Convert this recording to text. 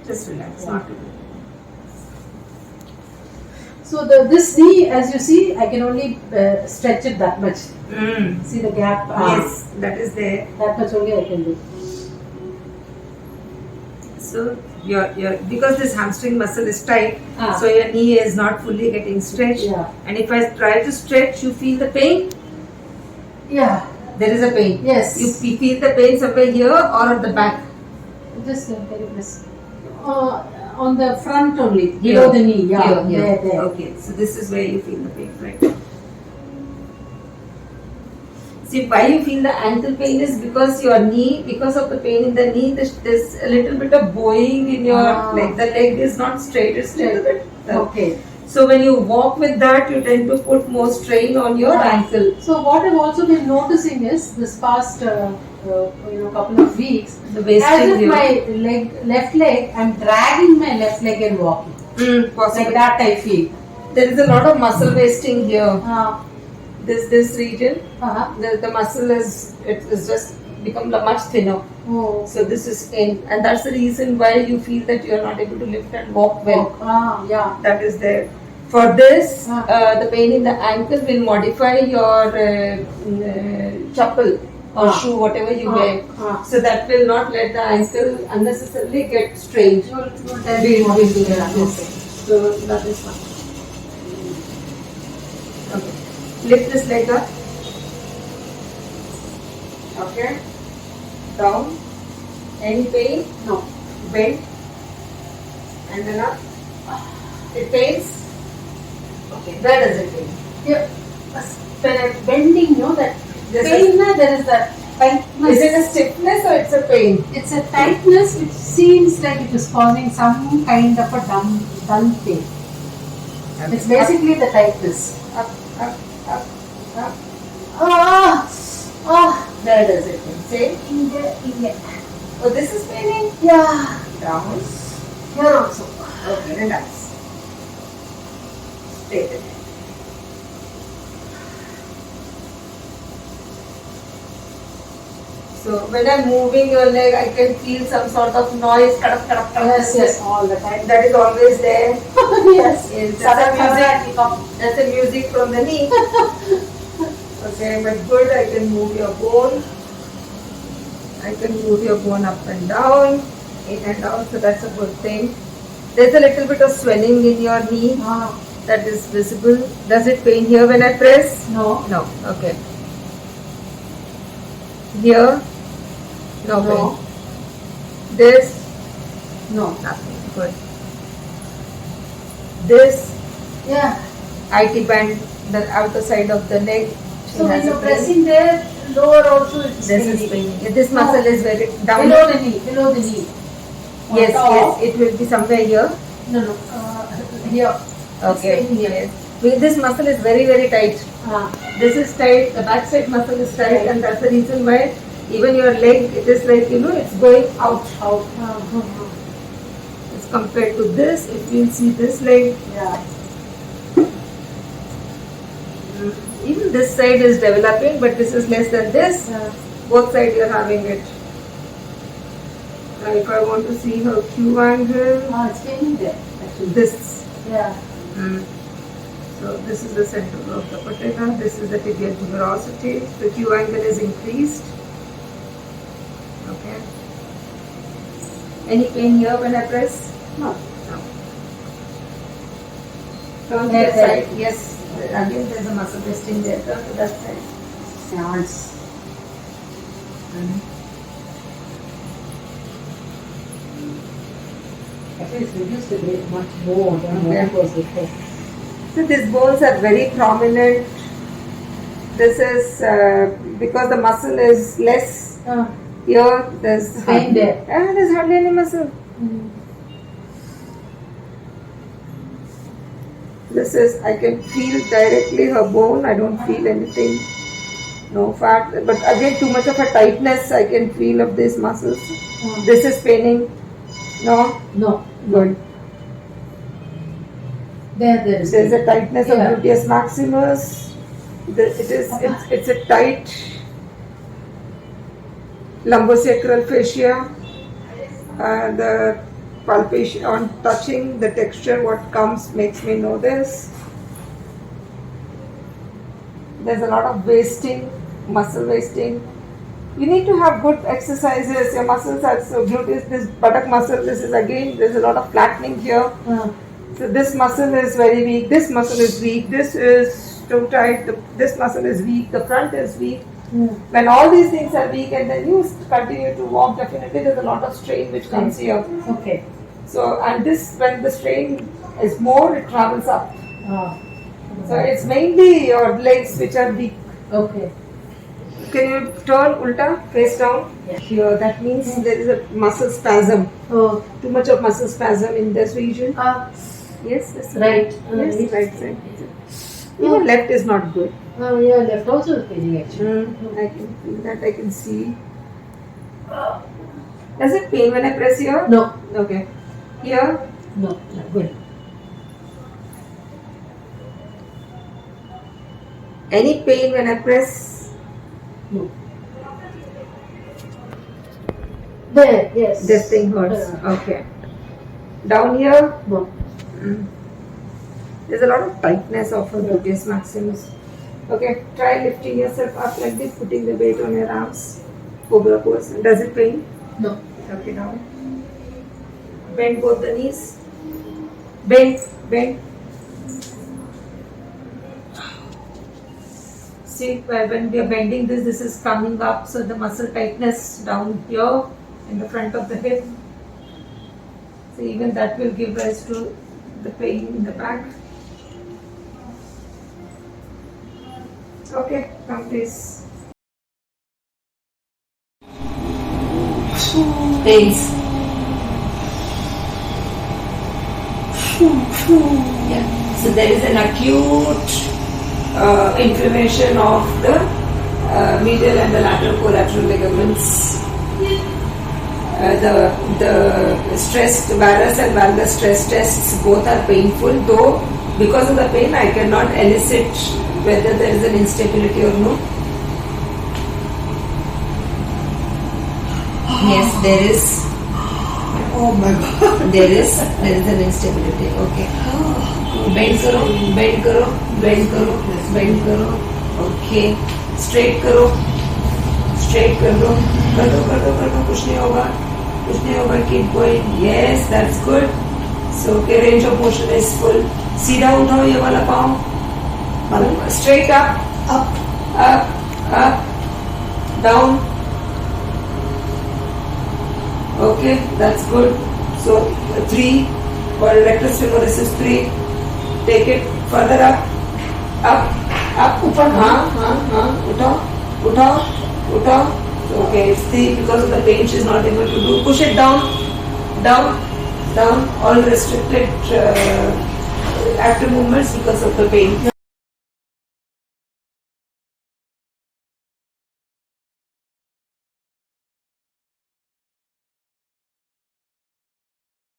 Just relax, not to do. So this knee, as you see, I can only stretch it that much. See the gap? Yes, that is there. That much only I can do. So your because this hamstring muscle is tight, so your knee is not fully getting stretched. Yeah. And if I try to stretch, you feel the pain? Yeah. There is a pain. Yes. You feel the pain somewhere here or at the back? Just very this. On the front only, below the knee. Yeah. Here. There. Okay. So this is where you feel the pain, right? See, why you feel the ankle pain is because your knee, because of the pain in the knee, there's a little bit of bowing in your leg. The leg is not straight, it's a little bit. Okay. So when you walk with that, you tend to put more strain on your ankle. So what I've also been noticing is this past couple of weeks, as if my left leg, I'm dragging my left leg and walking. Like that I feel. There is a lot of muscle wasting here. This region, the muscle is just become much thinner. So this is pain, and that's the reason why you feel that you are not able to lift and walk well. Yeah. That is there. For this, the pain in the ankle will modify your chappal or shoe, whatever you wear. So that will not let the ankle unnecessarily get strained. We'll do that. So that is one. Okay. Lift this leg up. Okay. Down. Any pain? No. Bend. And then up. It pains? Okay. Where does it pain? Yeah. When I'm bending, that pain, there is that tightness. Is it a stiffness or it's a pain? It's a tightness which seems like it is causing some kind of a dull pain. Okay. It's basically the tightness. Up. Where does it pain? Say. Here. Oh, this is paining? Yeah. Down. Here also. Okay, relax. Stay there. So when I'm moving your leg, I can feel some sort of noise. Yes, all the time. That is always there. Yes. That's the music from the knee. Okay, but good. I can move your bone. I can move your bone up and down, in and out. So that's a good thing. There's a little bit of swelling in your knee. That is visible. Does it pain here when I press? No. No. Okay. Here? No pain. This? No. Nothing. Good. This? Yeah. IT band, the outer side of the leg. So when you're pressing there, lower also it's This is paining. This muscle is very down. Below the knee. Yes, it will be somewhere here. No. Here. Okay. Yes. This muscle is very, very tight. This is tight. The backside muscle is tight, and that's the reason why even your leg, it is like it's going out. As compared to this, if you see this leg, even this side is developing, but this is less than this. Both sides you are having it. Now, if I want to see her Q angle, it's paining there. Actually. This. Yeah. So this is the center of the patella. This is the tibial tuberosity. The Q angle is increased. Okay. Any pain here when I press? No. Turn to that side. Yes. Again, there's a muscle resting there. Turn to that side. Yes. Actually, it's reduced a bit much more than what it was before. So these bones are very prominent. This is because the muscle is less. Here, there's pain there. There's hardly any muscle. This is, I can feel directly her bone. I don't feel anything. No fat. But again, too much of a tightness I can feel of these muscles. This is paining. No? No. Good. There's a tightness of gluteus maximus. It's a tight lumbosacral fascia. The palpation, on touching the texture, what comes makes me know this. There's a lot of wasting, muscle wasting. You need to have good exercises. Your muscles are so gluteus, this buttock muscle, this is again, there's a lot of flattening here. So this muscle is very weak, this muscle is weak, this is too tight, this muscle is weak, the front is weak. When all these things are weak and then you continue to walk, definitely there's a lot of strain which comes here. Okay. So, and this, when the strain is more, it travels up. So it's mainly your legs which are weak. Okay. Can you turn ulta, face down? Yeah. Here, that means there is a muscle spasm. Oh. Too much of muscle spasm in this region. Yes, yes. Right. Yes, right side. Even left is not good. Yeah, left also is paining actually. I can feel that, I can see. Does it pain when I press here? No. Okay. Here? No, good. Any pain when I press? No. There, yes. This thing hurts. Okay. Down here? No. There's a lot of tightness of her gluteus maximus. Okay, try lifting yourself up like this, putting the weight on your arms. Cobra pose. Does it pain? No. Okay, down. Bend both the knees. Bend, bend. See, when we are bending this, this is coming up, so the muscle tightness down here in the front of the hip. So even that will give rise to the pain in the back. Okay, come please. Pains. Yeah. So there is an acute inflammation of the medial and the lateral collateral ligaments. The stress, varus and valgus stress tests both are painful, though because of the pain I cannot elicit whether there is an instability or no. Yes, there is. Oh my god. There is an instability. Okay. Bend karo, bend karo, bend karo, bend karo. Okay. Straight karo. Straight कर दो कुछ नहीं होगा keep going. Yes, that's good. So okay, range of motion is full. सीधा उठाओ ये वाला पाँव. Straight up, down. Okay, that's good. So 3 for rectus femoris is 3. Take it further up, ऊपर. उठाओ. Okay, it's 3 because of the pain she's not able to do. Push it down. All restricted active movements because of the pain.